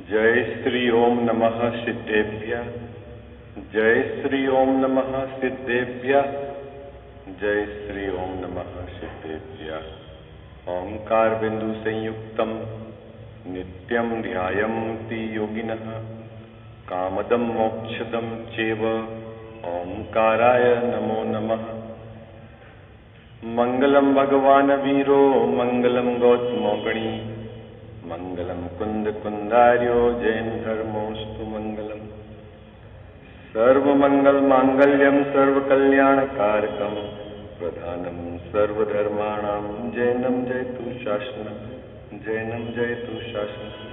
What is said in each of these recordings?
जय श्री ओम नमः सिद्धेभ्य। जय श्री ओम नमः सिद्धेभ्य। जय श्री ओम नमः सिद्धेभ्य। ओंकार बिंदु संयुक्तम नित्यं ध्यायन्ति योगिनः कामदं मोक्षदं चैव ओंकाराय नमो नमः। मंगलम भगवान वीरो मंगलम गौतमोगणी मंगलम कुंद कुंदार्यो जैन धर्मोस्तु मंगलम। सर्वमंगल मांगल्यम सर्वकल्याणकारकम प्रधानम सर्वधर्माणां जैनम जयतु शासनम। जैनम जयतु शासनम।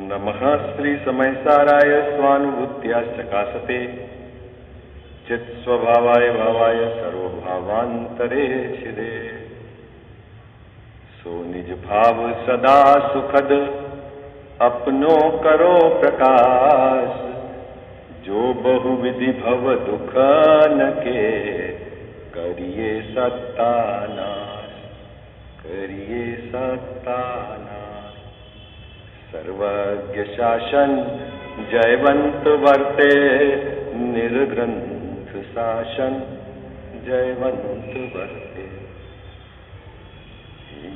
नमः श्री समयसाराय स्वानुभूत्या चकासते चित्स्वभावाय भावाय सर्वभावांतरे छिदे। सो निज भाव सदा सुखद अपनो करो प्रकाश। जो बहुविधि भव दुख न के करिए सत्तानाश। करिए सत्तानाश। सर्वज्ञ शासन जयवंत वर्ते निर्ग्रंथ शासन जयवंत वर्ते।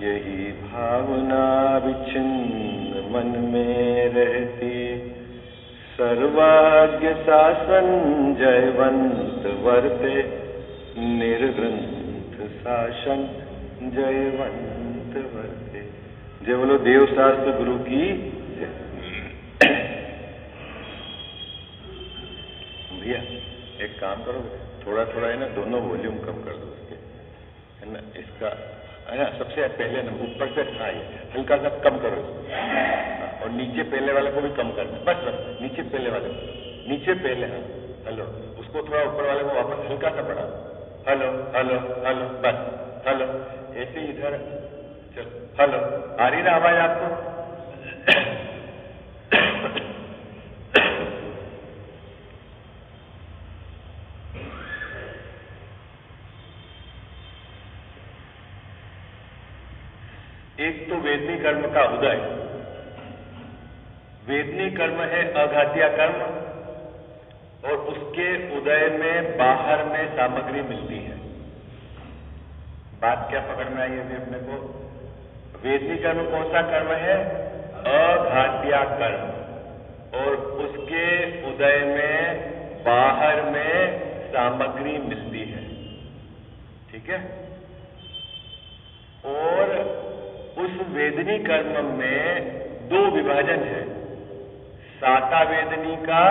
यही भावना विच्छिन्न मन में रहती सर्वज्ञ शासन जयवंत वर्ते निर्ग्रंथ शासन जयवंत वर्ते। जय बोलो देव शास्त्र गुरु की जय। भैया एक काम करो, थोड़ा थोड़ा है ना दोनों वॉल्यूम कम कर दो उसके, है ना। इसका है ना सबसे पहले ना ऊपर से हल्का सा कम करो इसको, और नीचे पहले वाले को भी कम करना। बस बस नीचे पहले वाले को, नीचे पहले। हाँ हेलो, उसको थोड़ा ऊपर वाले को वापस हल्का सा बढ़ाओ। हेलो हेलो हेलो बस हेलो। ऐसे इधर चलो हेलो। आ रही ना आवाज आपको? एक तो वेदनी कर्म का उदय। वेदनी कर्म है अघातिया कर्म, और उसके उदय में बाहर में सामग्री मिलती है। बात क्या पकड़ में आई अभी अपने को? वेदनी कर्म कौन सा कर्म है? अघातिया कर्म, और उसके उदय में बाहर में सामग्री मिलती है। ठीक है। और उस वेदनी कर्म में दो विभाजन है, साता वेदनी का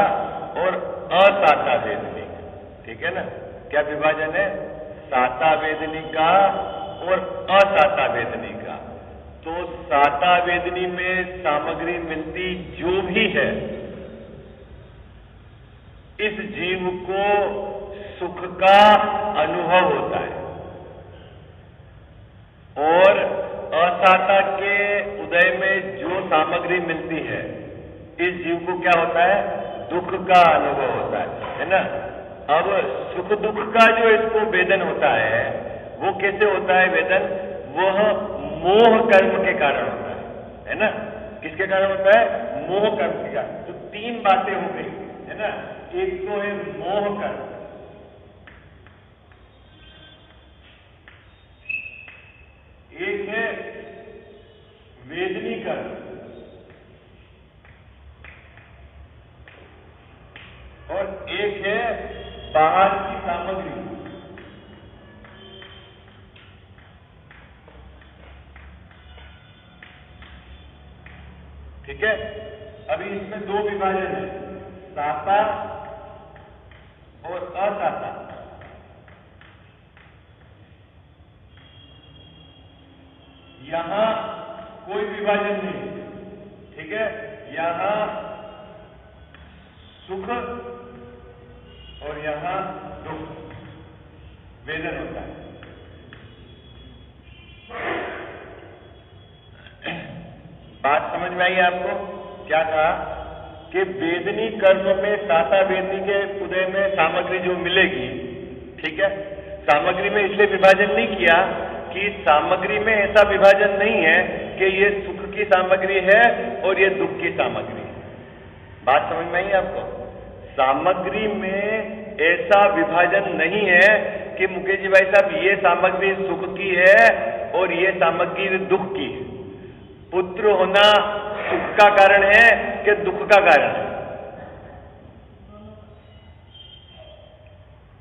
और असाता वेदनी का। ठीक है ना। क्या विभाजन है? साता वेदनी का और असाता वेदनी का। तो साता वेदनी में सामग्री मिलती जो भी है, इस जीव को सुख का अनुभव होता है, और असाता के उदय में जो सामग्री मिलती है, इस जीव को क्या होता है? दुख का अनुभव होता है ना। अब सुख दुख का जो इसको वेदन होता है, वो कैसे होता है वेदन? वह मोह कर्म के कारण होता है ना। किसके कारण होता है? मोह कर्म के कारण। तो तीन बातें हो गई, है ना। एक तो है मोह कर्म, एक है वेदनी कर्म, और एक है बाहर की सामग्री। ठीक है। अभी इसमें दो विभाजन है, साता और असाता। यहां कोई विभाजन नहीं। ठीक है। यहां सुख और यहां दुख वेदन होता है। बात समझ में आई आपको? क्या कहा कि वेदनी कर्म में साता वेदनी के उदय में सामग्री जो मिलेगी, ठीक है। सामग्री में इसलिए विभाजन नहीं किया कि सामग्री में ऐसा विभाजन नहीं है कि ये सुख की सामग्री है और ये दुख की सामग्री है। बात समझ में आई आपको? सामग्री में ऐसा विभाजन नहीं है कि मुकेश जी भाई साहब ये सामग्री सुख की है और ये सामग्री दुख की है। पुत्र होना सुख का कारण है कि दुख का कारण है?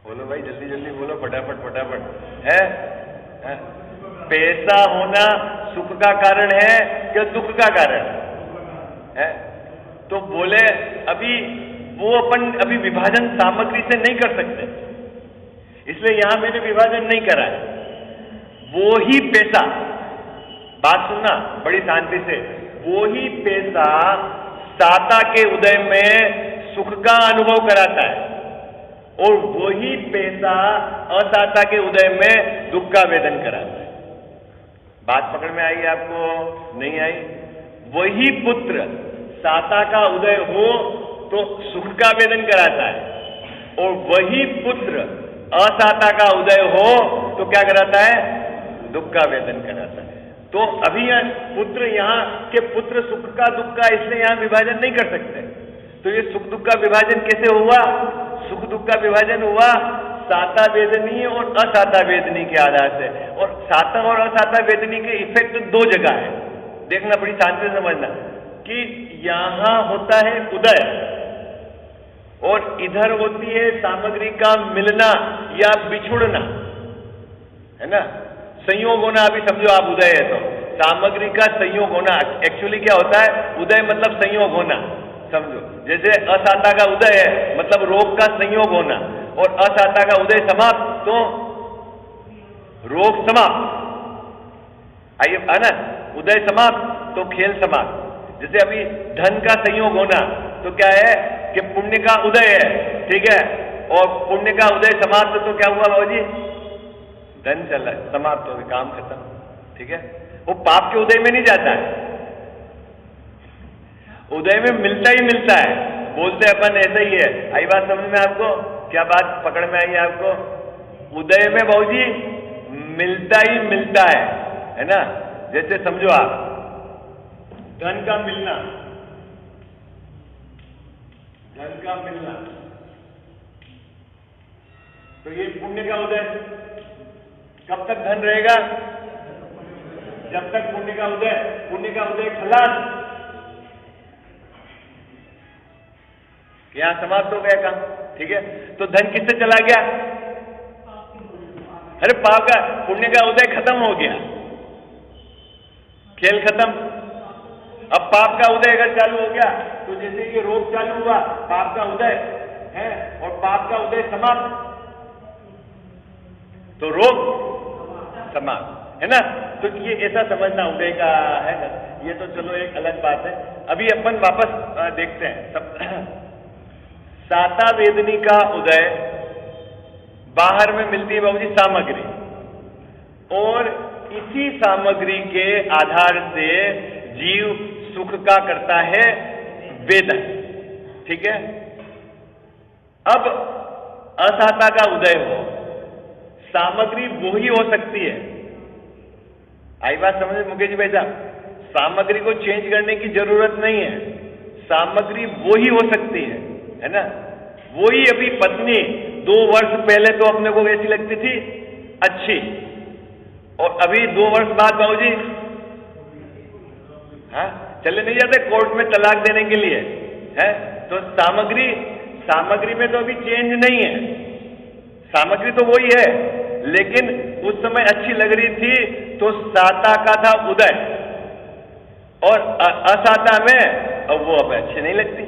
बोलो भाई, जल्दी जल्दी बोलो, फटाफट फटाफट। है? पैसा होना सुख का कारण है कि दुख का कारण है? तो बोले अभी वो अपन अभी विभाजन सामग्री से नहीं कर सकते, इसलिए यहां मैंने विभाजन नहीं करा है। वो ही पैसा, बात सुनना बड़ी शांति से, वो ही पैसा साता के उदय में सुख का अनुभव कराता है और वही पैसा असाता के उदय में दुख का वेदन कराता है। बात पकड़ में आई आपको? नहीं आई? वही पुत्र साता का उदय हो तो सुख का वेदन कराता है और वही पुत्र असाता का उदय हो तो क्या कराता है? दुख का वेदन कराता है। तो अभी पुत्र यहाँ के पुत्र सुख का दुख का, इसलिए यहां विभाजन नहीं कर सकते। तो ये सुख दुख का विभाजन कैसे हुआ? सुख दुख का विभाजन हुआ साता वेदनी और असाता वेदनी के आधार से, और साता और असाता वेदनी के इफेक्ट दो जगह है। देखना, बड़ी शांति से समझना कि यहां होता है उदय और इधर होती है सामग्री का मिलना या बिछुड़ना, है ना? संयोग होना। अभी समझो आप उदय है तो सामग्री का संयोग होना। एक्चुअली क्या होता है? उदय मतलब संयोग होना, समझो। जैसे असाता का उदय है मतलब रोग का संयोग होना, और असाता का उदय समाप्त तो रोग समाप्त। आइए, है ना? उदय समाप्त तो खेल समाप्त। जैसे अभी धन का संयोग होना तो क्या है कि पुण्य का उदय है, ठीक है, और पुण्य का उदय समाप्त तो क्या हुआ बाबूजी? धन चला, समाप्त हो गया, काम खत्म, ठीक है। वो पाप के उदय में नहीं जाता है, उदय में मिलता ही मिलता है। बोलते अपन ऐसा ही है। आई बात समझ में आपको? क्या बात पकड़ में आई आपको? उदय में बाबूजी मिलता ही मिलता है ना? जैसे समझो आप धन का मिलना, धन का मिलना तो ये पुण्य का उदय। कब तक धन रहेगा? जब तक पुण्य का उदय। पुण्य का उदय खलास, यहां समाप्त हो गया काम, ठीक है। तो धन किससे चला गया? अरे पाप का, पुण्य का उदय खत्म हो गया, खेल खत्म। अब पाप का उदय अगर चालू हो गया तो जैसे ये रोग चालू हुआ, पाप का उदय है, और पाप का उदय समाप्त तो रोग समाप्त, है ना? तो ये ऐसा समझना उदय का है ना। ये तो चलो एक अलग बात है। अभी अपन वापस देखते हैं सब। साता वेदनी का उदय, बाहर में मिलती है बाबूजी सामग्री, और इसी सामग्री के आधार से जीव सुख का करता है वेदन, ठीक है। अब असाता का उदय हो, सामग्री वो ही हो सकती है। आई बात समझ मुकेश जी भाई साहब? सामग्री को चेंज करने की जरूरत नहीं है, सामग्री वो ही हो सकती है ना? वो ही अभी पत्नी 2 वर्ष पहले तो अपने को कैसी लगती थी? अच्छी, और अभी 2 वर्ष बाद बाबूजी हाँ चले नहीं जाते कोर्ट में तलाक देने के लिए, है? तो सामग्री में तो अभी चेंज नहीं है, सामग्री तो वही है, लेकिन उस समय अच्छी लग रही थी तो साता का था उदय, और असाता में अब वो अब अच्छी नहीं लगती,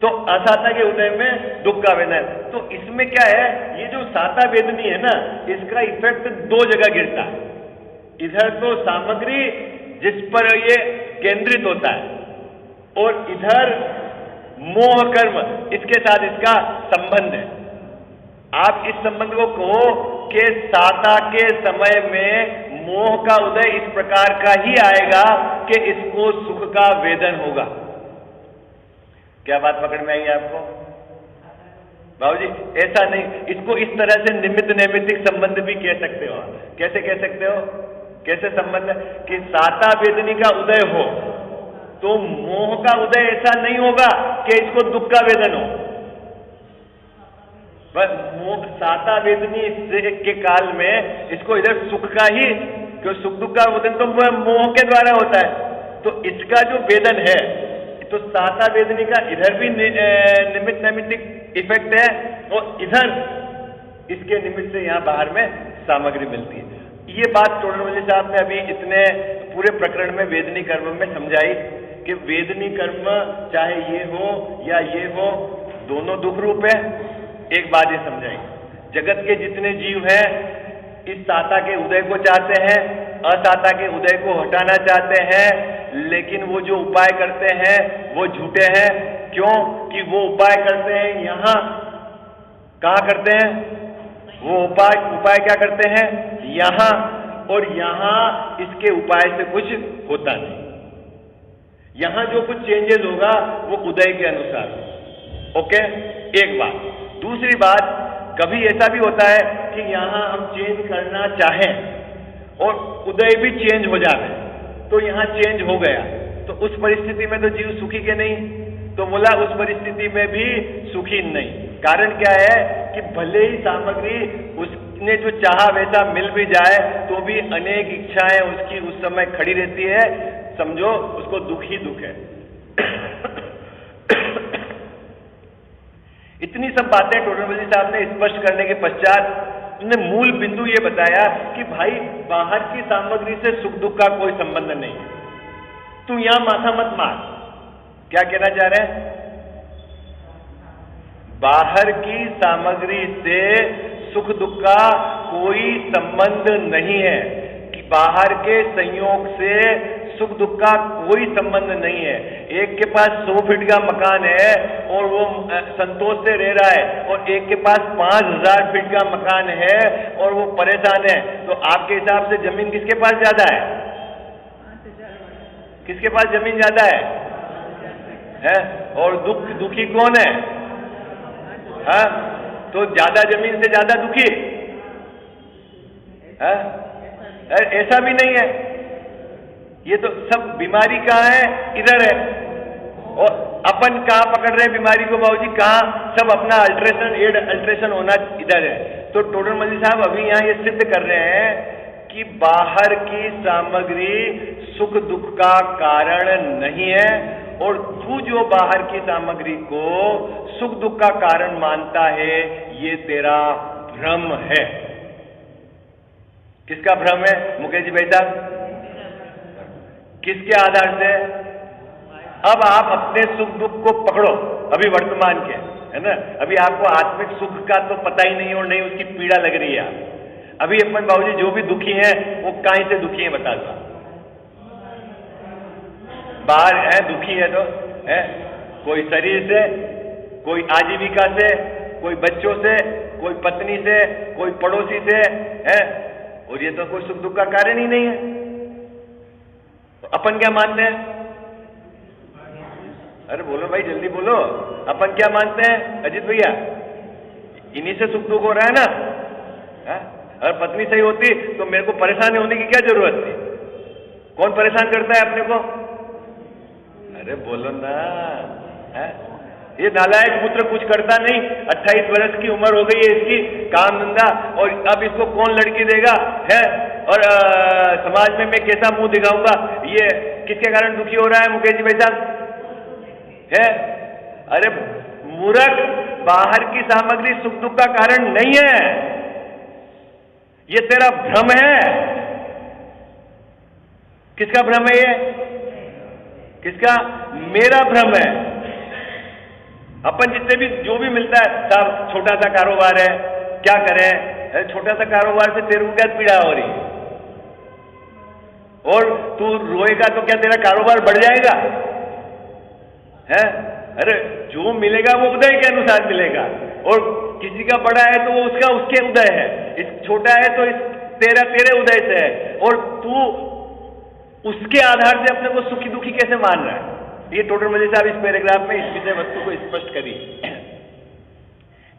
तो असाता के उदय में दुख का वेदन। तो इसमें क्या है, ये जो साता वेदनी है ना, इसका इफेक्ट 2 जगह गिरता है। इधर तो सामग्री जिस पर ये केंद्रित होता है, और इधर मोह कर्म, इसके साथ इसका संबंध है। आप इस संबंध को कहो कि साता के समय में मोह का उदय इस प्रकार का ही आएगा कि इसको सुख का वेदन होगा। क्या बात पकड़ में आई आपको बाबूजी? ऐसा नहीं, इसको इस तरह से निमित्त नैमित्तिक संबंध भी कह सकते हो। कैसे कह सकते हो कैसे संबंध है कि साता वेदनी का उदय हो तो मोह का उदय ऐसा नहीं होगा कि इसको दुख का वेदन हो। बस मोह साता वेदनी के काल में इसको इधर सुख का ही, क्यों सुख दुख का वेदन तो मोह के द्वारा होता है, तो इसका जो वेदन है तो साता वेदनी का इधर भी निमित्त नैमित्तिक इफेक्ट है और इधर इसके निमित्त से यहां बाहर में सामग्री मिलती है। ये बात टोडरमल साहब ने अभी इतने पूरे प्रकरण में वेदनी कर्म में समझाई कि वेदनी कर्म चाहे ये हो या ये हो दोनों दुख रूप है। एक बात ये समझाई, जगत के जितने जीव हैं इस साता के उदय को चाहते हैं, असाता के उदय को हटाना चाहते हैं, लेकिन वो जो उपाय करते हैं वो झूठे हैं। क्यों कि वो उपाय करते हैं यहां, कहां करते हैं वो उपाय क्या करते हैं यहां, और यहां इसके उपाय से कुछ होता नहीं। यहां जो कुछ चेंजेस होगा वो उदय के अनुसार। ओके, एक बात। दूसरी बात, कभी ऐसा भी होता है कि यहां हम चेंज करना चाहें और उदय भी चेंज हो जाए, तो यहां चेंज हो गया, तो उस परिस्थिति में तो जीव सुखी के नहीं, तो बोला उस परिस्थिति में भी सुखी नहीं। कारण क्या है कि भले ही सामग्री उसने जो चाहा वैसा मिल भी जाए तो भी अनेक इच्छाएं उसकी उस समय खड़ी रहती है, समझो उसको दुख ही दुख है। इतनी सब बातें टोडरमल साहब ने स्पष्ट करने के पश्चात उन्होंने मूल बिंदु ये बताया कि भाई बाहर की सामग्री से सुख दुख का कोई संबंध नहीं है, तू यहां माथा मत मार। क्या कहना चाह रहे हैं? बाहर की सामग्री से सुख दुख का कोई संबंध नहीं है, कि बाहर के संयोग से सुख दुख का कोई संबंध नहीं है। एक के पास 100 फीट का मकान है और वो संतोष से रह रहा है, और एक के पास 5000 फीट का मकान है और वो परेशान है, तो आपके हिसाब से जमीन किसके पास ज्यादा है? किसके पास जमीन ज्यादा है? और दुखी कौन है? हाँ, तो ज्यादा जमीन से ज्यादा दुखी है? ऐसा भी नहीं है। ये तो सब बीमारी कहाँ है? इधर है। और अपन कहाँ पकड़ रहे हैं बीमारी को बाबूजी? कहाँ? सब अपना अल्ट्रेशन होना इधर है। तो टोडरमल साहब अभी यहाँ ये सिद्ध कर रहे हैं कि बाहर की सामग्री सुख दुख का कारण नहीं है, और तू जो बाहर की सामग्री को सुख दुख का कारण मानता है ये तेरा भ्रम है। किसका भ्रम है मुकेश जी भाई साहब? किसके आधार से? अब आप अपने सुख दुख को पकड़ो अभी वर्तमान के, है ना? अभी आपको आत्मिक सुख का तो पता ही नहीं और नहीं उसकी पीड़ा लग रही है। अभी अपन बाबूजी जो भी दुखी हैं वो काहे से दुखी हैं बता दो? बाहर है दुखी है तो है, कोई शरीर से, कोई आजीविका से, कोई बच्चों से, कोई पत्नी से, कोई पड़ोसी से है, और ये तो कोई सुख दुख का कारण ही नहीं है। तो अपन क्या मानते हैं? अरे बोलो भाई, जल्दी बोलो। अपन क्या मानते हैं अजीत भैया? इन्हीं से सुख दुख हो रहा है ना? है? अगर पत्नी सही होती तो मेरे को परेशान होने की क्या जरूरत थी? कौन परेशान करता है अपने को? अरे बोलो ना। है? ये नालायक पुत्र कुछ करता नहीं, 28 वर्ष की उम्र हो गई है इसकी, काम धंधा, और अब इसको कौन लड़की देगा? है? और समाज में मैं कैसा मुंह दिखाऊंगा? ये किसके कारण दुखी हो रहा है मुकेश जी भाई साहब? है? अरे मूर्ख, बाहर की सामग्री सुख दुख का कारण नहीं है, ये तेरा भ्रम है। किसका भ्रम है ये? किसका? मेरा भ्रम है। अपन जितने भी जो भी मिलता है साहब, छोटा सा कारोबार है, क्या करें? छोटा सा कारोबार से तेरे को क्या पीड़ा हो रही है? और तू रोएगा तो क्या तेरा कारोबार बढ़ जाएगा? है? अरे जो मिलेगा वो उदय के अनुसार मिलेगा, और किसी का बड़ा है तो वो उसका उसके उदय है, इस छोटा है तो इस तेरे उदय से है, और तू उसके आधार से अपने को सुखी दुखी कैसे मान रहा है? ये टोडरमल साहब इस पैराग्राफ में इस विषय वस्तु को स्पष्ट करी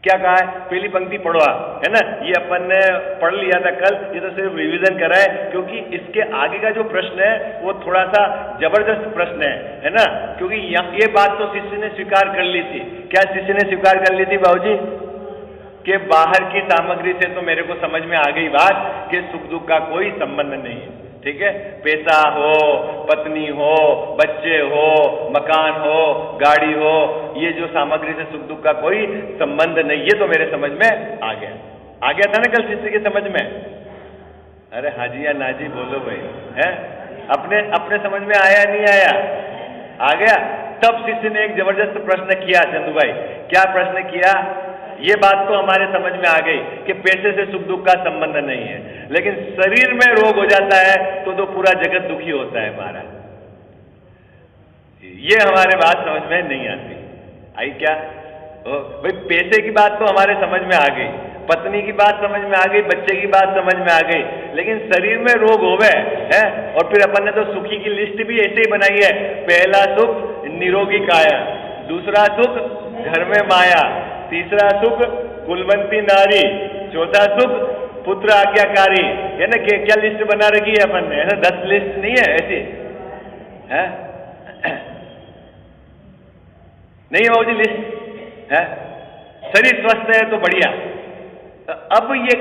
क्या कहा है? पहली पंक्ति पढ़ो आप, है ना, ये अपन ने पढ़ लिया था कल, ये तो सिर्फ रिवीजन करा है, क्योंकि इसके आगे का जो प्रश्न है वो थोड़ा सा जबरदस्त प्रश्न है ना, क्योंकि ये बात तो शिष्य ने स्वीकार कर ली थी। क्या शिष्य ने स्वीकार कर ली थी बाबूजी? कि बाहर की सामग्री से तो मेरे को समझ में आ गई बात कि सुख दुख का कोई संबंध नहीं है, ठीक है, पैसा हो, पत्नी हो, बच्चे हो, मकान हो, गाड़ी हो, ये जो सामग्री से सुख दुख का कोई संबंध नहीं, ये तो मेरे समझ में आ गया था ना कल शिष्य की समझ में? अरे हाजी या नाजी बोलो भाई, है अपने समझ में आया नहीं आया? आ गया। तब शिष्य ने एक जबरदस्त प्रश्न किया चंदू भाई। क्या प्रश्न किया? ये बात तो हमारे समझ में आ गई कि पैसे से सुख दुख का संबंध नहीं है, लेकिन शरीर में रोग हो जाता है तो पूरा जगत दुखी होता है हमारा। ये हमारे बात समझ में नहीं आती। आई क्या? भाई पैसे की बात तो हमारे समझ में आ गई, पत्नी की बात समझ में आ गई, बच्चे की बात समझ में आ गई, लेकिन शरीर में रोग होवे है। और फिर अपन ने तो सुखी की लिस्ट भी ऐसे ही बनाई है। पहला सुख निरोगी काया, दूसरा सुख घर में माया, तीसरा सुख कुलवंती नारी, चौथा सुख पुत्र आज्ञाकारी, है ना। क्या लिस्ट बना रखी है अपन ने, है ना? 10 लिस्ट नहीं है ऐसी, है नहीं है बाबूजी लिस्ट, है। शरीर स्वस्थ है तो बढ़िया। अब ये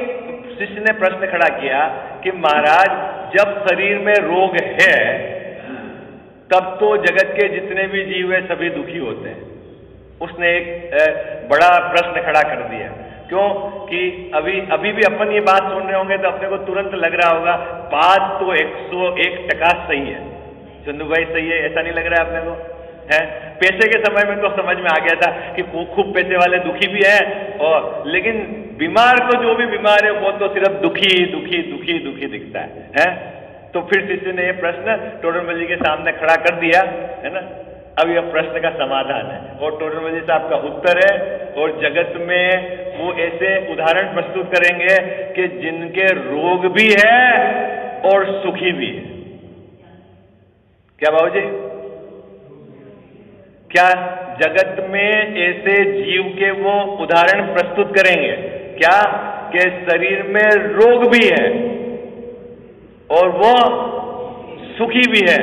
शिष्य ने प्रश्न खड़ा किया कि महाराज जब शरीर में रोग है तब तो जगत के जितने भी जीव है सभी दुखी होते हैं। उसने एक बड़ा प्रश्न खड़ा कर दिया। क्यों कि अभी भी अपन ये बात सुन रहे होंगे तो अपने को तुरंत लग रहा होगा बात तो 101% सही है, चंदू भाई सही है, ऐसा नहीं लग रहा है अपने को? है पैसे के समय में तो समझ में आ गया था कि खूब पैसे वाले दुखी भी हैं, और लेकिन बीमार तो जो भी बीमार है वो तो सिर्फ दुखी दुखी दुखी दुखी दिखता है? तो फिर शिष्य ने ये प्रश्न टोडरमल जी के सामने खड़ा कर दिया, है ना। अब यह प्रश्न का समाधान है और टोडरमल जी साहब का उत्तर है, और जगत में वो ऐसे उदाहरण प्रस्तुत करेंगे कि जिनके रोग भी है और सुखी भी है। क्या बाबूजी? क्या जगत में ऐसे जीव के वो उदाहरण प्रस्तुत करेंगे क्या कि शरीर में रोग भी है और वो सुखी भी है?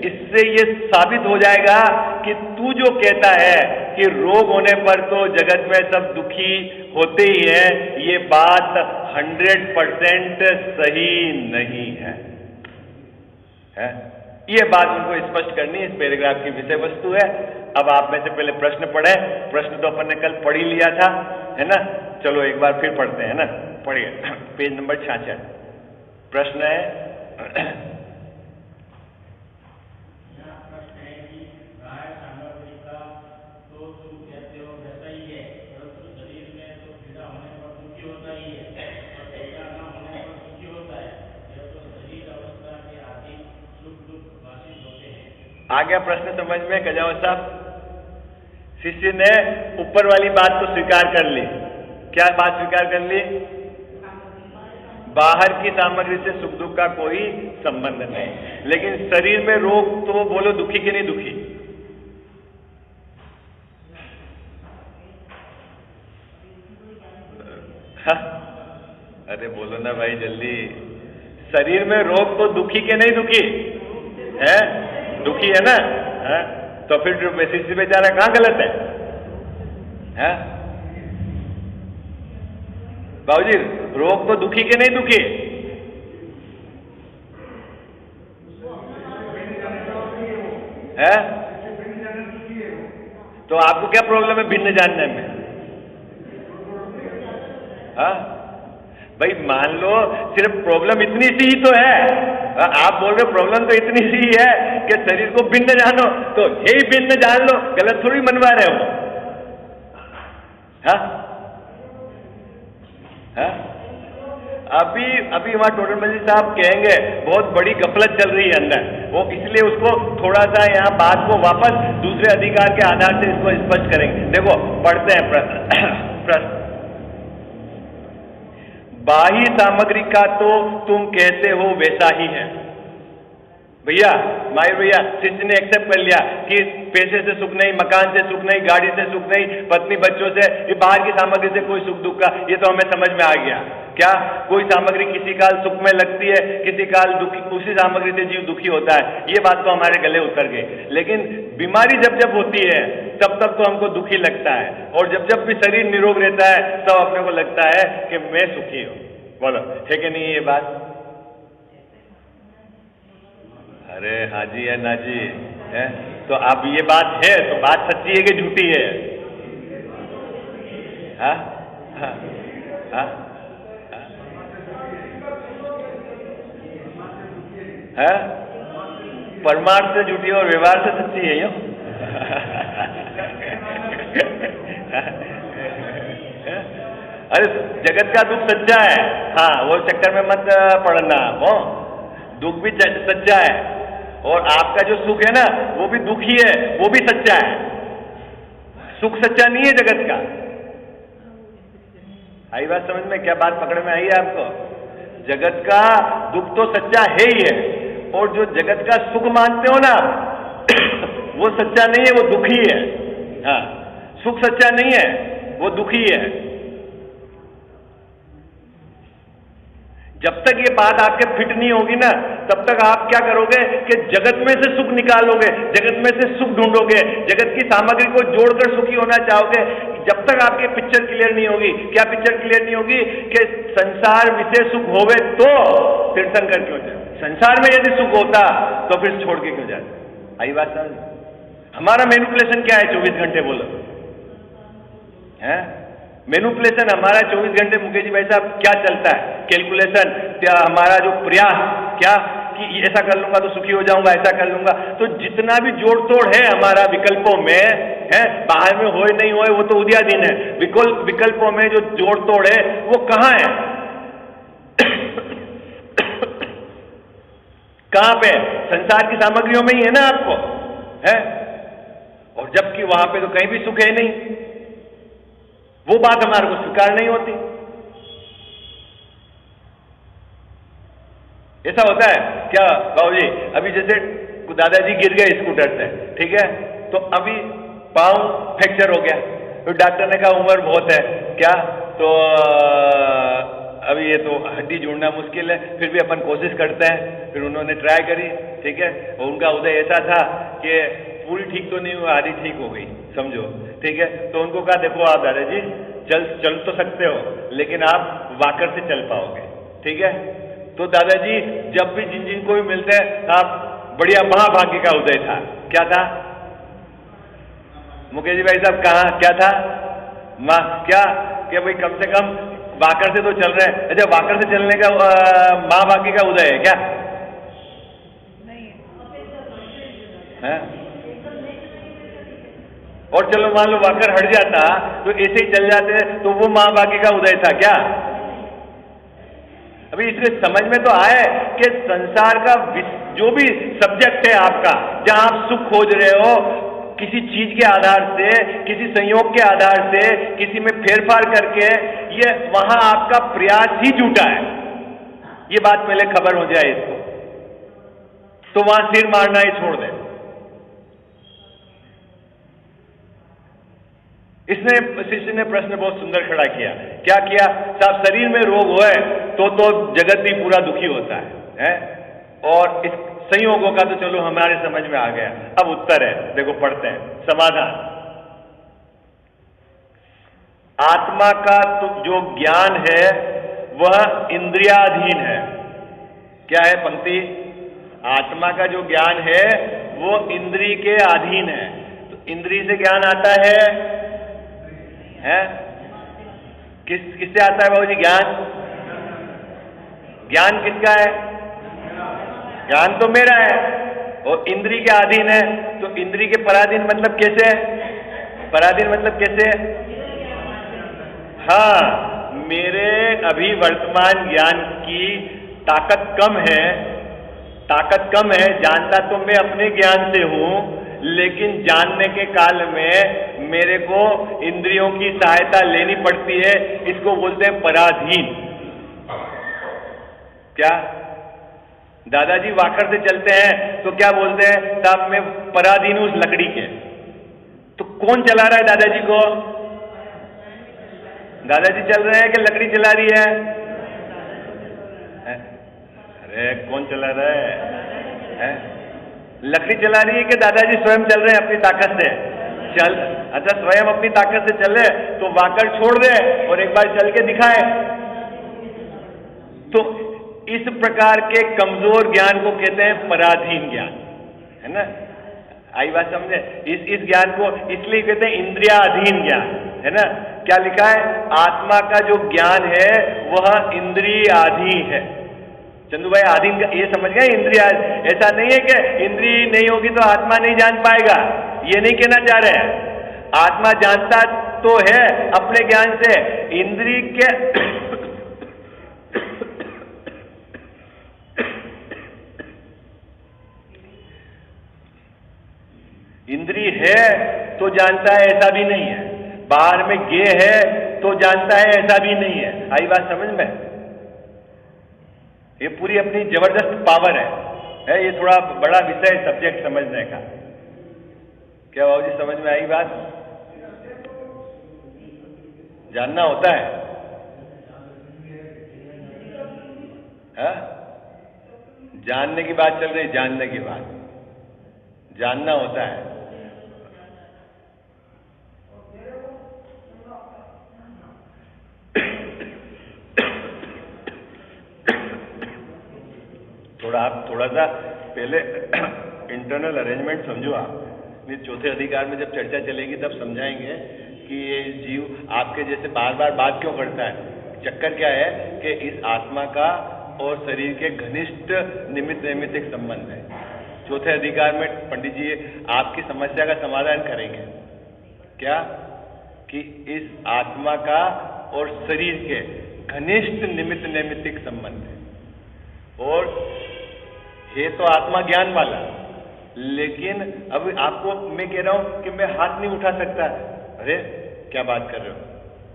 इससे ये साबित हो जाएगा कि तू जो कहता है कि रोग होने पर तो जगत में सब दुखी होते ही है, ये बात 100% सही नहीं है? ये बात उनको स्पष्ट करनी इस पैराग्राफ की विषय वस्तु है। अब आप में से पहले प्रश्न पढ़े, प्रश्न तो अपन ने कल पढ़ ही लिया था, है ना। चलो एक बार फिर पढ़ते हैं ना, पढ़िए पेज नंबर 66। प्रश्न है आ गया प्रश्न समझ में गजावत साहब? शिष्य ने ऊपर वाली बात तो स्वीकार कर ली। क्या बात स्वीकार कर ली? बाहर की सामग्री से सुख दुख का कोई संबंध नहीं, लेकिन शरीर में रोग तो बोलो दुखी कि नहीं दुखी? अरे बोलो ना भाई जल्दी। शरीर में रोग तो दुखी के नहीं दुखी है? दुखी है ना, है? तो फिर शिष्य बेचारा कहां गलत है? बाबूजी रोग तो दुखी के नहीं दुखी? है? तो आपको क्या प्रॉब्लम है भिन्न जानने में? हाँ भाई मान लो सिर्फ प्रॉब्लम इतनी सी ही तो है। आप बोल रहे प्रॉब्लम तो इतनी सी ही है कि शरीर को भिन्न जानो, तो यही भिन्न जान लो, गलत थोड़ी मनवा रहे हो। हाँ हाँ अभी वहां टोडरमल जी साहब कहेंगे बहुत बड़ी गफलत चल रही है अंदर, वो इसलिए उसको थोड़ा सा यहाँ बात को वापस दूसरे अधिकार के आधार से इसको स्पष्ट करेंगे। देखो पढ़ते हैं प्रश्न। बाह्य सामग्री का तो तुम कहते हो वैसा ही है, भैया, माहिर भैया, शिष्य ने एक्सेप्ट कर लिया कि पैसे से सुख नहीं, मकान से सुख नहीं, गाड़ी से सुख नहीं, पत्नी बच्चों से, ये बाहर की सामग्री से कोई सुख दुख का, ये तो हमें समझ में आ गया। क्या कोई सामग्री किसी काल सुख में लगती है, किसी काल दुखी, उसी सामग्री से जीव दुखी होता है, ये बात तो हमारे गले उतर गई। लेकिन बीमारी जब जब होती है तब तब तो हमको दुखी लगता है, और जब जब भी शरीर निरोग रहता है तब अपने को लगता है कि मैं सुखी हूं। बोलो, है कि नहीं ये बात? अरे हाँ जी है ना जी है। तो अब ये बात है तो बात सच्ची है कि झूठी है? हाँ हाँ हाँ हाँ, परमार्थ से झूठी और व्यवहार से सच्ची है यो। अरे जगत का दुख सच्चा है, हाँ वो चक्कर में मत पड़ना हो, दुख भी सच्चा है, और आपका जो सुख है ना वो भी दुखी है, वो भी सच्चा है। सुख सच्चा नहीं है जगत का। आई बात समझ में? क्या बात पकड़ में आई है आपको? जगत का दुख तो सच्चा है ही है, और जो जगत का सुख मानते हो ना वो सच्चा नहीं है, वो दुखी है। हाँ, सुख सच्चा नहीं है, वो दुखी है। जब तक ये बात आपके फिट नहीं होगी ना तब तक आप क्या करोगे कि जगत में से सुख निकालोगे, जगत में से सुख ढूंढोगे, जगत की सामग्री को जोड़कर सुखी होना चाहोगे। जब तक आपकी पिक्चर क्लियर नहीं होगी, क्या पिक्चर क्लियर नहीं होगी कि संसार विषय सुख होवे तो तीर्थंकर क्यों जाए, संसार में यदि सुख होता तो फिर छोड़ के क्यों जाए। आई बात समझ? हमारा मैनिपुलेशन क्या है 24 घंटे? बोलो है मैनिपुलेशन हमारा 24 घंटे। मुकेश जी भाई साहब क्या चलता है? कैलकुलेशन, क्या हमारा जो प्रयास, क्या कि ऐसा कर लूंगा तो सुखी हो जाऊंगा, ऐसा कर लूंगा। तो जितना भी जोड़ तोड़ है हमारा विकल्पों में है, बाहर में होए नहीं होए वो तो उद्याधीन है, विकल्पों में जो जोड़ तोड़ है वो कहां है? कहां पे? संसार की सामग्रियों में ही है ना आपको है, और जबकि वहां पे तो कहीं भी सुख है नहीं। वो बात हमारे को स्वीकार नहीं होती। ऐसा होता है क्या बाबू जी? अभी जैसे दादाजी गिर गए स्कूटर से, ठीक है, तो अभी पांव फ्रैक्चर हो गया, तो डॉक्टर ने कहा उम्र बहुत है, क्या तो अभी ये तो हड्डी जोड़ना मुश्किल है, फिर भी अपन कोशिश करते हैं। फिर उन्होंने ट्राई करी, ठीक है, और उनका उदय ऐसा था कि पूरी ठीक तो नहीं हुआ, आधी ठीक हो गई, समझो, ठीक है। तो उनको कहा देखो आप दादाजी चल तो सकते हो, लेकिन आप वाकर से चल पाओगे, ठीक है। तो दादाजी जब भी जिन जिन को भी मिलते हैं, आप बढ़िया महाभाग्य का उदय था। क्या था मुकेश जी भाई साहब? कहा क्या था? माँ क्या कि भाई कम से कम वाकर से तो चल रहे हैं। अच्छा, वाकर से चलने का महाभाग्य का उदय है क्या? है? और चलो मान लो वाकर हट जाता तो ऐसे ही चल जाते तो वो महाभाग्य का उदय था क्या? अभी इसलिए समझ में तो आए कि संसार का जो भी सब्जेक्ट है आपका, जहां आप सुख खोज रहे हो, किसी चीज के आधार से, किसी संयोग के आधार से, किसी में फेरफार करके, ये वहां आपका प्रयास ही झूठा है। ये बात पहले खबर हो जाए इसको, तो वहां सिर मारना ही छोड़ दे। इसने शिष्य ने प्रश्न बहुत सुंदर खड़ा किया। क्या किया साहब? शरीर में रोग होए तो जगत भी पूरा दुखी होता है? और इस संयोगों का तो चलो हमारे समझ में आ गया। अब उत्तर है, देखो पढ़ते हैं समाधान। आत्मा का तो जो ज्ञान है वह इंद्रियाधीन है। क्या है पंक्ति? आत्मा का जो ज्ञान है वो इंद्रिय के अधीन है। तो इंद्रिय से ज्ञान आता है किससे आता है बाबूजी ज्ञान? ज्ञान किसका है? ज्ञान तो मेरा है, और इंद्रिय के अधीन है। तो इंद्रिय के पराधीन मतलब कैसे है? पराधीन मतलब कैसे है? हाँ, मेरे अभी वर्तमान ज्ञान की ताकत कम है, जानता तो मैं अपने ज्ञान से हूं, लेकिन जानने के काल में मेरे को इंद्रियों की सहायता लेनी पड़ती है। इसको बोलते हैं पराधीन। क्या दादाजी वाकर से चलते हैं तो क्या बोलते हैं साहब, मैं पराधीन हूं उस लकड़ी के। तो कौन चला रहा है दादाजी को? दादाजी चल रहे हैं कि लकड़ी चला रही है? अरे कौन चला रहा है? लकड़ी चला रही है कि दादाजी स्वयं चल रहे हैं अपनी ताकत से? चल, अच्छा स्वयं अपनी ताकत से चले तो वाकर छोड़ दे और एक बार चल के दिखाए। तो इस प्रकार के कमजोर ज्ञान को कहते हैं पराधीन ज्ञान, है ना? आई बात समझे? इस ज्ञान को इसलिए कहते हैं इंद्रियाधीन ज्ञान, है ना? क्या लिखा है? आत्मा का जो ज्ञान है वह इंद्रियाधीन है। चंदू भाई आधीन का ये समझ गए? इंद्रिया, ऐसा नहीं है कि इंद्रिय नहीं होगी तो आत्मा नहीं जान पाएगा, ये नहीं कहना चाह रहे हैं। आत्मा जानता तो है अपने ज्ञान से, इंद्रिय के इंद्रिय है तो जानता है ऐसा भी नहीं है, बाहर में गे है तो जानता है ऐसा भी नहीं है। आई बात समझ में? ये पूरी अपनी जबरदस्त पावर है। ये थोड़ा बड़ा विषय सब्जेक्ट समझने का। क्या बाबू जी समझ में आई बात? जानना होता है, हा? जानने की बात चल रही, जानने की बात, जानना होता है। थोड़ा सा पहले इंटरनल अरेंजमेंट समझो आप। नहीं, चौथे अधिकार में जब चर्चा चलेगी तब समझाएंगे कि ये जीव आपके जैसे बार बार बात क्यों करता है। चक्कर क्या है कि इस आत्मा का और शरीर के घनिष्ठ निमित्त नैमित्तिक संबंध है। चौथे अधिकार में पंडित जी आपकी समस्या का समाधान करेंगे। क्या? कि इस आत्मा का और शरीर के घनिष्ठ निमित्त नैमित्तिक संबंध है। और है तो आत्मा ज्ञान वाला, लेकिन अब आपको मैं कह रहा हूं कि मैं हाथ नहीं उठा सकता। अरे क्या बात कर रहे हो?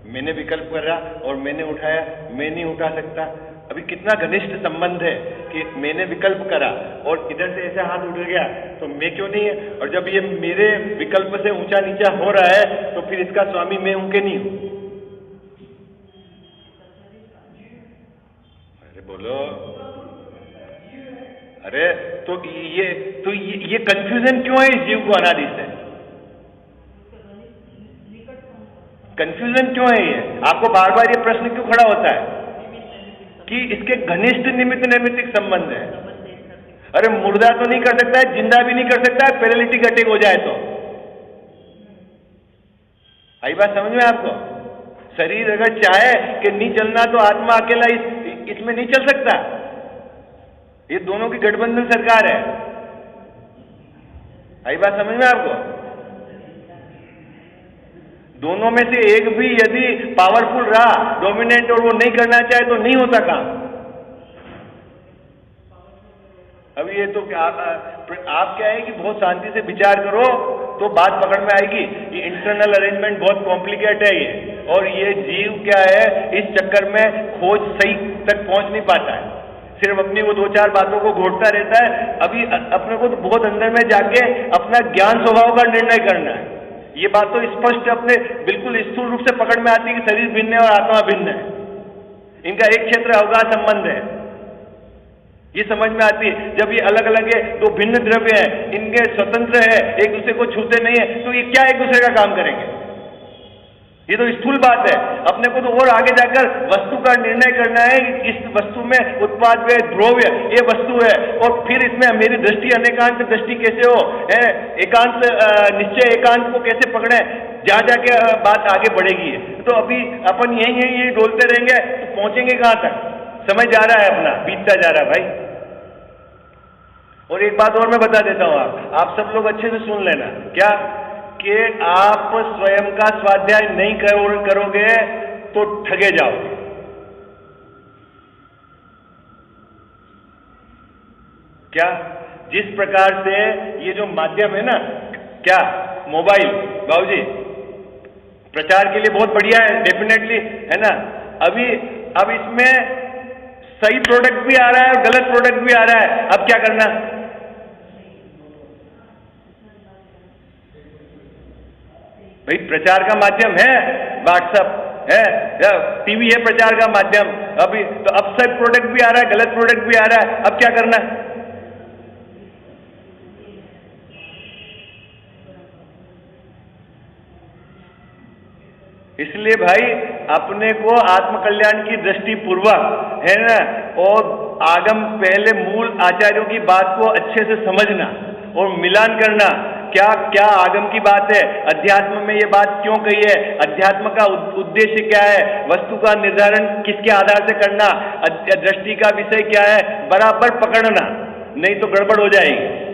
मैंने विकल्प कर रहा और मैंने उठाया, मैं नहीं उठा सकता। अभी कितना घनिष्ठ संबंध है कि मैंने विकल्प करा और इधर से ऐसे हाथ उठ गया तो मैं क्यों नहीं है? और जब ये मेरे विकल्प से ऊंचा नीचा हो रहा है तो फिर इसका स्वामी मैं हूं कि नहीं हूं? अरे बोलो। अरे तो ये कंफ्यूजन क्यों है इस जीव को अनादि से? कंफ्यूजन क्यों है ये? आपको बार बार ये प्रश्न क्यों खड़ा होता है कि इसके घनिष्ठ निमित्त नैमित्तिक संबंध है? अरे मुर्दा तो नहीं कर सकता है, जिंदा भी नहीं कर सकता है, पैरालिटिक अटैक हो जाए तो। आई बात समझ में आपको? शरीर अगर चाहे कि नहीं चलना तो आत्मा अकेला इसमें नहीं चल सकता। ये दोनों की गठबंधन सरकार है। आई बात समझ में आपको? दोनों में से एक भी यदि पावरफुल रहा, डोमिनेंट, और वो नहीं करना चाहे तो नहीं होता काम। अब ये तो आप क्या है कि बहुत शांति से विचार करो तो बात पकड़ में आएगी। ये इंटरनल अरेंजमेंट बहुत कॉम्प्लिकेट है ये, और ये जीव क्या है इस चक्कर में खोज सही तक पहुंच नहीं पाता है, सिर्फ अपनी वो दो चार बातों को घोटता रहता है। अभी अपने को तो बहुत अंदर में जाके अपना ज्ञान स्वभाव का निर्णय करना है। ये बात तो स्पष्ट अपने बिल्कुल स्थूल रूप से पकड़ में आती है कि शरीर भिन्न है और आत्मा भिन्न है, इनका एक क्षेत्र अवकाश संबंध है, ये समझ में आती है। जब ये अलग अलग है, दो भिन्न द्रव्य है, इनके स्वतंत्र है, एक दूसरे को छूते नहीं है, तो ये क्या एक दूसरे का काम करेंगे? ये तो स्थूल बात है। अपने को तो और आगे जाकर वस्तु का निर्णय करना है कि इस वस्तु में उत्पाद व द्रव्य ये वस्तु है, और फिर इसमें मेरी दृष्टि अनेकांत दृष्टि कैसे हो, एकांत निश्चय एकांत को कैसे पकड़े, जा जाके बात आगे बढ़ेगी। तो अभी अपन यही डोलते रहेंगे तो पहुंचेंगे कहां तक? समय जा रहा है, अपना बीतता जा रहा है भाई। और एक बात और मैं बता देता हूं, आप सब लोग अच्छे से सुन लेना। क्या? कि आप स्वयं का स्वाध्याय नहीं करोगे तो ठगे जाओगे। क्या? जिस प्रकार से ये जो माध्यम है ना, क्या मोबाइल, बाबूजी प्रचार के लिए बहुत बढ़िया है, डेफिनेटली, है ना? अब इसमें सही प्रोडक्ट भी आ रहा है और गलत प्रोडक्ट भी आ रहा है। अब क्या करना? भाई प्रचार का माध्यम है व्हाट्सएप है या टीवी है, प्रचार का माध्यम। अभी तो अपसेट प्रोडक्ट भी आ रहा है, गलत प्रोडक्ट भी आ रहा है, अब क्या करना है? इसलिए भाई अपने को आत्मकल्याण की दृष्टि पूर्वक है ना, और आगम पहले मूल आचार्यों की बात को अच्छे से समझना और मिलान करना, क्या क्या आगम की बात है, अध्यात्म में ये बात क्यों कही है, अध्यात्म का उद्देश्य क्या है, वस्तु का निर्धारण किसके आधार से करना, दृष्टि का विषय क्या है, बराबर पकड़ना, नहीं तो गड़बड़ हो जाएगी।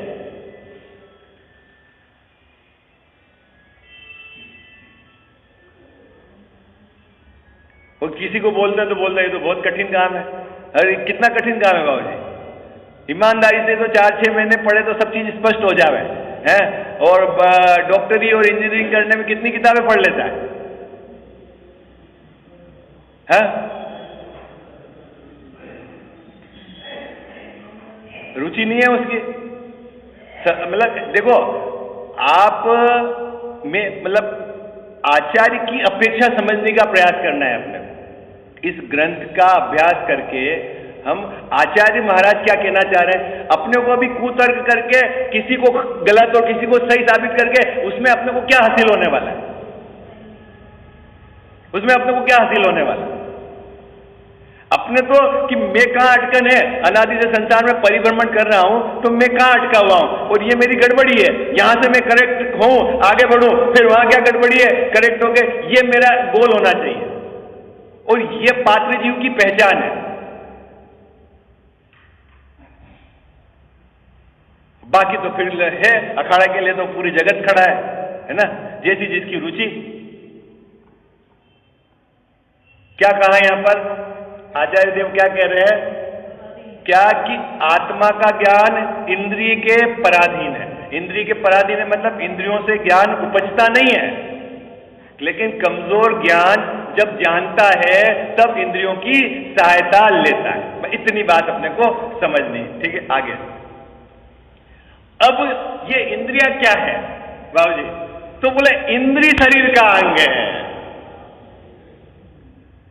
और किसी को बोलता है तो बोलता है ये तो बहुत कठिन काम है। अरे कितना कठिन काम है बाबू जी, ईमानदारी से तो 4-6 महीने पढ़े तो सब चीज स्पष्ट हो जावे है। और डॉक्टरी और इंजीनियरिंग करने में कितनी किताबें पढ़ लेता है? रुचि नहीं है उसकी। मतलब देखो, आप में मतलब आचार्य की अपेक्षा समझने का प्रयास करना है अपने को। इस ग्रंथ का अभ्यास करके हम आचार्य महाराज क्या कहना चाह रहे हैं, अपने को भी कुतर्क करके किसी को गलत और किसी को सही साबित करके उसमें अपने को क्या हासिल होने वाला है, उसमें अपने को क्या हासिल होने वाला है? अपने तो कि मैं कहां अटकन है, अनादि से संसार में परिभ्रमण कर रहा हूं तो मैं कहां अटका हुआ हूं और ये मेरी गड़बड़ी है, यहां से मैं करेक्ट हूं, आगे बढ़ूं, फिर वहां क्या गड़बड़ी है, करेक्ट होके, ये मेरा गोल होना चाहिए और ये पात्र जीव की पहचान है। बाकी तो फिर है अखाड़ा के लिए तो पूरी जगत खड़ा है ना, जैसी जिसकी रुचि। क्या कहा यहां पर आचार्य देव, क्या कह रहे हैं, क्या कि आत्मा का ज्ञान इंद्रिय के पराधीन है। इंद्रिय के पराधीन है मतलब इंद्रियों से ज्ञान उपजता नहीं है, लेकिन कमजोर ज्ञान जब जानता है तब इंद्रियों की सहायता लेता है। इतनी बात अपने को समझनी, ठीक है। आगे अब ये इंद्रिया क्या है बाबू जी, तो बोले इंद्रिय शरीर का अंग है।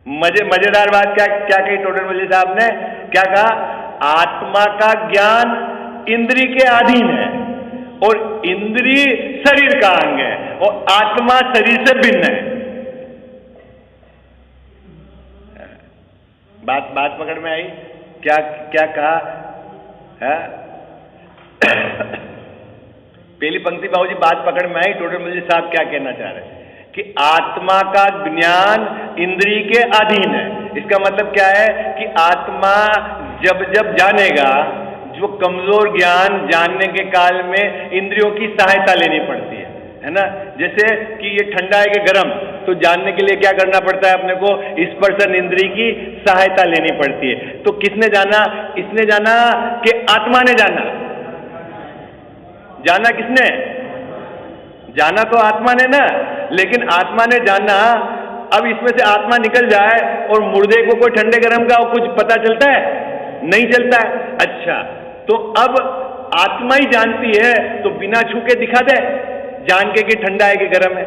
मजेदार बात क्या क्या कही टोटल मल्ली साहब ने, क्या कहा, आत्मा का ज्ञान इंद्रिय के अधीन है और इंद्रिय शरीर का अंग है और आत्मा शरीर से भिन्न है। बात पकड़ में आई? क्या क्या कहा है? पहली पंक्ति बाबूजी बात पकड़ में आई, टोटल मल्ली साहब क्या कहना चाह रहे हैं कि आत्मा का ज्ञान इंद्रिय के अधीन है। इसका मतलब क्या है कि आत्मा जब जब जानेगा, जो कमजोर ज्ञान जानने के काल में इंद्रियों की सहायता लेनी पड़ती है ना। जैसे कि ये ठंडा है कि गर्म, तो जानने के लिए क्या करना पड़ता है अपने को, स्पर्शन इंद्रिय की सहायता लेनी पड़ती है। तो किसने जाना? इसने जाना कि आत्मा ने जाना? जाना किसने? जाना तो आत्मा ने ना, लेकिन आत्मा ने जाना। अब इसमें से आत्मा निकल जाए और मुर्दे को कोई ठंडे गरम का कुछ पता चलता है? नहीं चलता है। अच्छा, तो अब आत्मा ही जानती है तो बिना छू के दिखा दे, जान के कि ठंडा है कि गरम है?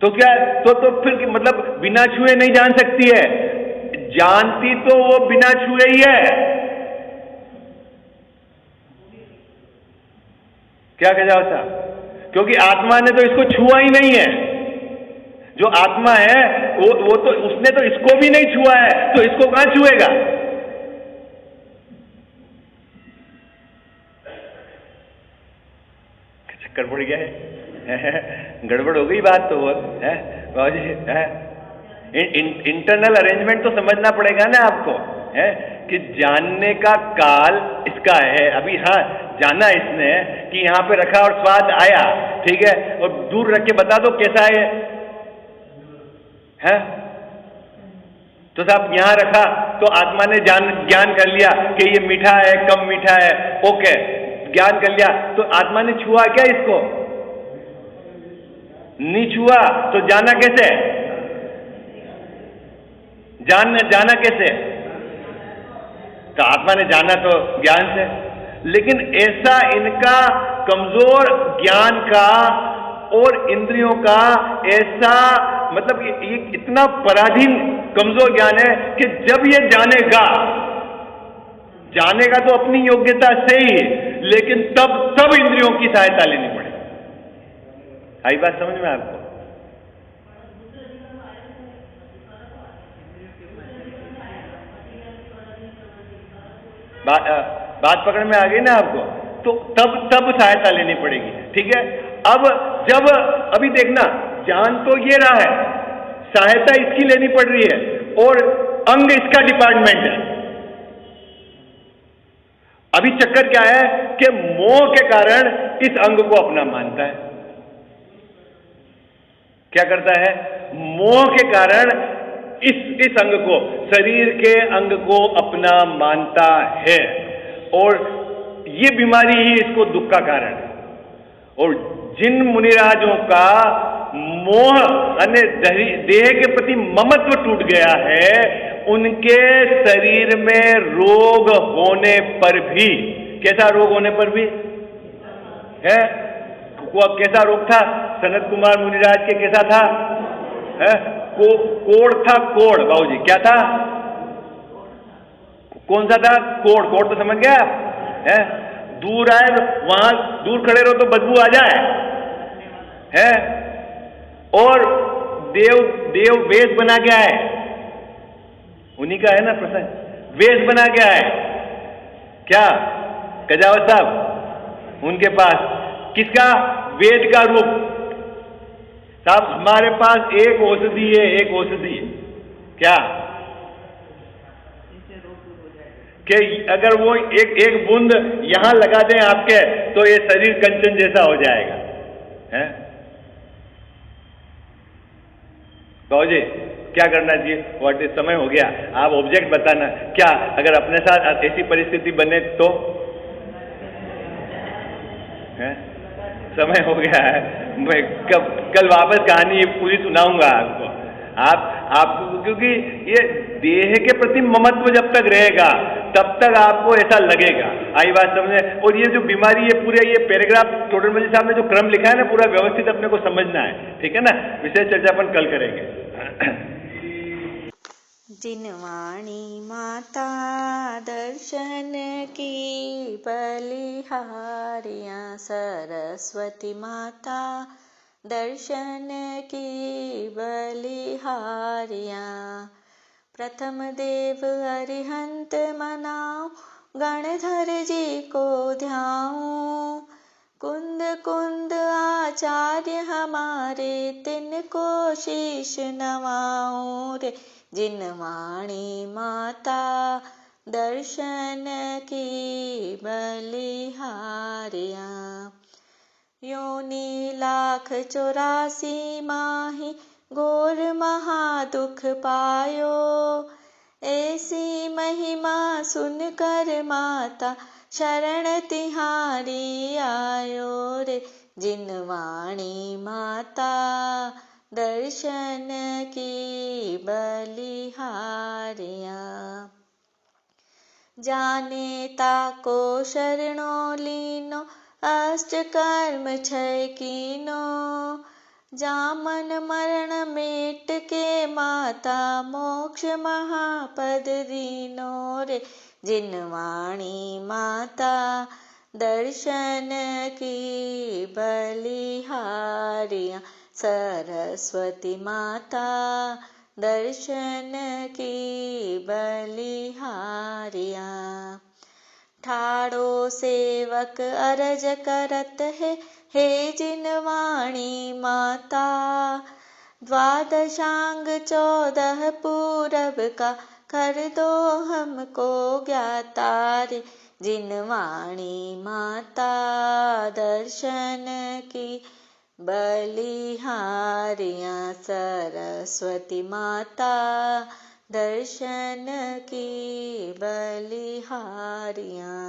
तो क्या, तो फिर मतलब बिना छुए नहीं जान सकती है? जानती तो वो बिना छुए ही है। क्या कह जाओ था, क्योंकि आत्मा ने तो इसको छुआ ही नहीं है। जो आत्मा है वो तो उसने तो इसको भी नहीं छुआ है, तो इसको कहां छुएगा? चक्कर पड़ गया है, गड़बड़ हो गई बात तो बहुत है बाबूजी है। इंटरनल अरेंजमेंट तो समझना पड़ेगा ना आपको, है कि जानने का काल इसका है। अभी हाँ जाना इसने कि यहां पे रखा और स्वाद आया, ठीक है, और दूर रख के बता दो कैसा है? तो साहब यहां रखा तो आत्मा ने ज्ञान कर लिया कि ये मीठा है, कम मीठा है, ओके, ज्ञान कर लिया। तो आत्मा ने छुआ क्या इसको? नहीं छुआ, तो जाना कैसे? जाना कैसे? तो आत्मा ने जाना तो ज्ञान से। लेकिन ऐसा इनका कमजोर ज्ञान का और इंद्रियों का ऐसा मतलब ये इतना पराधीन कमजोर ज्ञान है कि जब ये जानेगा तो अपनी योग्यता से ही, लेकिन तब इंद्रियों की सहायता लेनी पड़ेगी। आई बात समझ में आपको? बात पकड़ में आ गई ना आपको? तो तब सहायता लेनी पड़ेगी। ठीक है, अब जब अभी देखना, जान तो ये रहा है, सहायता इसकी लेनी पड़ रही है और अंग इसका डिपार्टमेंट है। अभी चक्कर क्या है कि मोह के कारण इस अंग को अपना मानता है। क्या करता है? मोह के कारण इस अंग को, शरीर के अंग को अपना मानता है, और ये बीमारी ही इसको दुख का कारण है। और जिन मुनिराजों का मोह अन्य देह के प्रति ममत्व टूट गया है, उनके शरीर में रोग होने पर भी, कैसा रोग होने पर भी है? कैसा रोग था सनत कुमार मुनिराज के? कैसा था? है कोड़ था, कोड़। बाबूजी क्या था? कौन सा था? कोड़। कोड़ तो समझ गया है? दूर आए, वहां दूर खड़े रहो तो बदबू आ जाए, है? और देव वेश बना के आए, उन्हीं का है ना प्रसंग, वेश बना के आए। क्या कजावत साहब? उनके पास किसका? वेद का रूप। साहब हमारे पास एक औषधि है, एक औषधि। क्या? कि अगर वो एक बूंद यहां लगा दें आपके, तो ये शरीर कंचन जैसा हो जाएगा, है? बाबूजी क्या करना चाहिए? व्हाट इज, समय हो गया, आप ऑब्जेक्ट बताना। क्या अगर अपने साथ ऐसी परिस्थिति बने तो? है? समय हो गया है, मैं कल वापस कहानी ये पूरी सुनाऊंगा आपको। आप क्योंकि ये देह के प्रति ममत्व जब तक रहेगा तब तक आपको ऐसा लगेगा। आई बात समझे? और ये जो बीमारी, ये पूरे ये पैराग्राफ टोडरमल साहब ने जो क्रम लिखा है ना, पूरा व्यवस्थित अपने को समझना है। ठीक है ना? विशेष चर्चा अपन कल करेंगे। जिनवाणी माता दर्शन की बलिहारियाँ, सरस्वती माता दर्शन की बलिहारियाँ। प्रथम देव अरिहंत मनाओ, गणधर जी को ध्याऊं। कुंद कुंद आचार्य हमारे, तिनको शीश नवाऊं रे। जिनवाणी माता दर्शन की बलिहारियाँ। योनि 1,84 माही, घोर महादुख पायो। ऐसी महिमा सुनकर माता, शरण तिहारी आयो रे। जिनवाणी माता दर्शन की बलिहारियाँ। जाने ताको शरणो लीनो, अष्ट कर्म 6 कीनो। जामन मरण मेट के माता, मोक्ष महापद दीनो रे। जिनवाणी माता दर्शन की बलिहारियाँ। सरस्वती माता दर्शन की बलिहारियाँ। ठाड़ो सेवक अरज करत है, हे जिनवाणी माता। 12 14 पूरब का, कर दो हमको ज्ञाता रे। जिनवाणी माता दर्शन की बलिहारियाँ। सरस्वती माता दर्शन की बलिहारियाँ।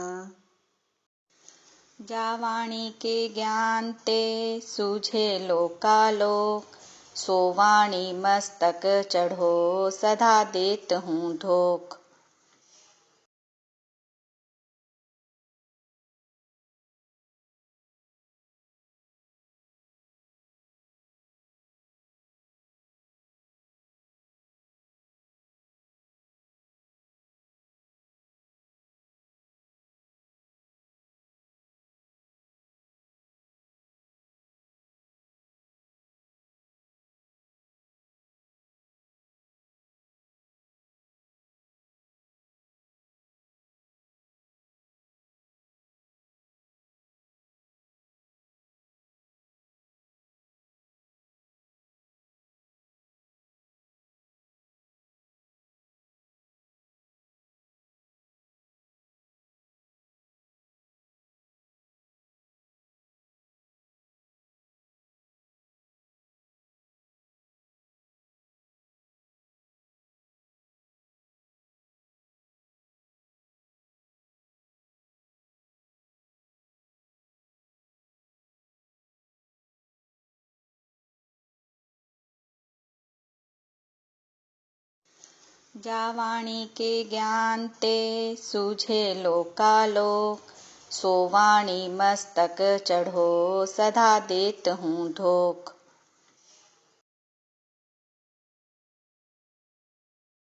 जावाणी के ज्ञान ते सूझे लोकालोक, सोवाणी मस्तक चढ़ो सदा देत हूँ धोख। जावाणी के ज्ञान ते सूझे लोकालोक, सो वाणी मस्तक चढ़ो सदा देत हूँ धोख।